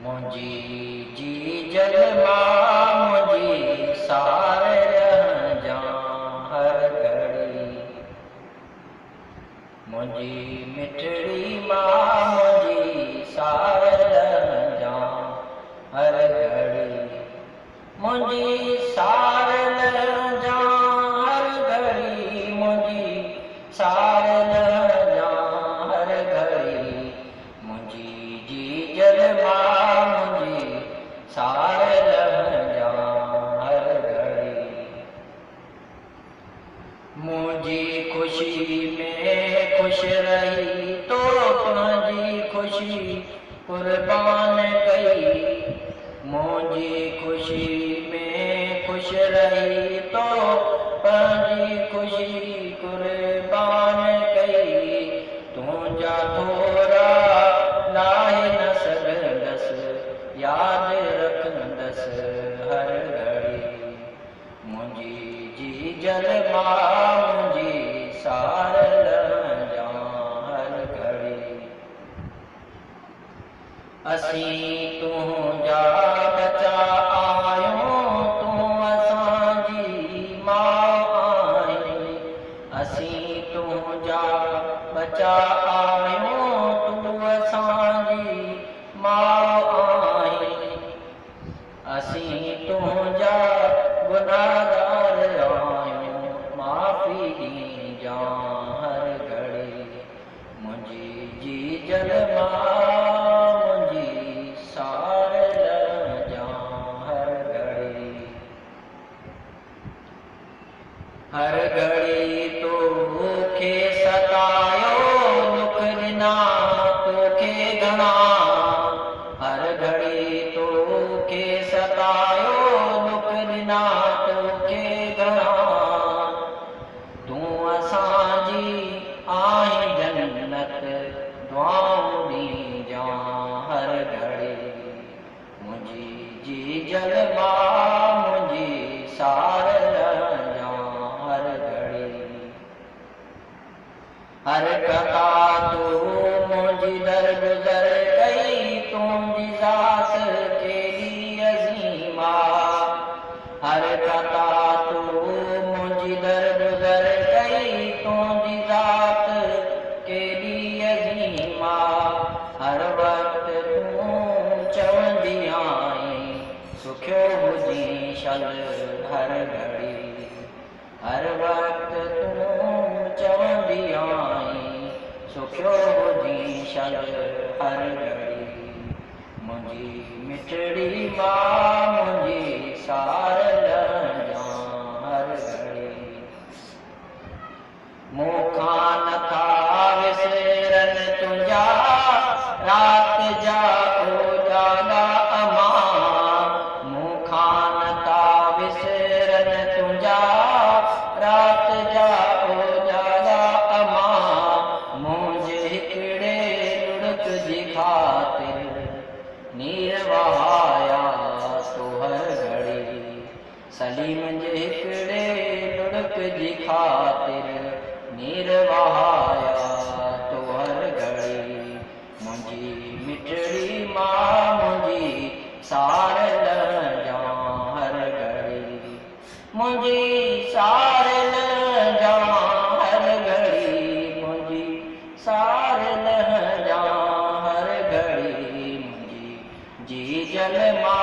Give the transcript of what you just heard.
मुंहिंजी जी जलमा मुंहिंजी सार रह जा हर घड़ी। मुंहिंजी मिठड़ी मां मुंहिंजी सार रह जा हर घड़ी। मुंहिंजी सार रह जा हर घड़ी। मुंहिंजी सार रह जा हर घड़ी। मुंहिंजी जी जलमा मुंहिंजी सार रह जा हर घड़ी। मुंहिंजी ख़ुशी में ख़ुशि रही तो तुंहिंजी ख़ुशी क़ुर्बान कई। मुंहिंजी ख़ुशी में ख़ुशि रही तो तुंहिंजी ख़ुशी क़ुर्बान कई। तुंहिंजा थोरा लाहे न सघंदसि यादि रखंदसि हर घड़ी। मुंहिंजी जी जलमा मुंहिंजी सार रह जा हर घड़ी। असीं तुंहिंजा बचा आहियूं तूं असांजी माउ आहीं। असीं तुंहिंजा बचा आहियूं तूं असांजी माउ आहीं। असीं तुंहिंजा गुनाहगार आहियूं माफ़ी ॾींजा हर घड़ी। मुंहिंजी जी जलमा मुंहिंजी सार रह जा हर घड़ी। हर घड़ी तोखे सतायो दुख ॾिना तोखे घणा। हर घड़ी तोखे सतायो दुख ॾिना तोखे घणा। तूं असांजी आहीं जन्नत दुआऊं ॾींजा हर घड़ी। मुंहिंजी जी जलमा मुंहिंजी सार रह जा हर घड़ी। हर कथा तूं मुंहिंजी दरगुज़र कई तुंहिंजी ज़ात केॾी अज़ीम आहे। हर कथा तूं मुंहिंजी दरगुज़र कई तुंहिंजी ज़ात केॾी अज़ीम आहे। हर वक़्तु तूं चवंदी आहीं सुखियो हुजी शल हर घड़ी। हर वक़्तु तूं चवंदी आहीं सुखियो हुजी शल हर घड़ी। मुंहिंजी मिठड़ी मां मुंहिंजी सार रह जा हर घड़ी। मूंखां नथा विसरनि तुंहिंजा राति जा उजाला अमां। मूंखां नथा विसरनि तुंहिंजा राति जा उजाला अमां। मुंहिंजे हिकिड़े लुड़क जी ख़ातिर नीर वहाया तो हर घड़ी। सलीम जे हिकिड़े लुड़क जी ख़ातिर नीर वहाया तो हर घड़ी। मुंहिंजी मिठड़ी मां मुंहिंजी सार रह जा हर घड़ी। मुंहिंजी सार रह जा हर घड़ी। मुंहिंजी सार रह जा हर घड़ी। मुंहिंजी जी जलमा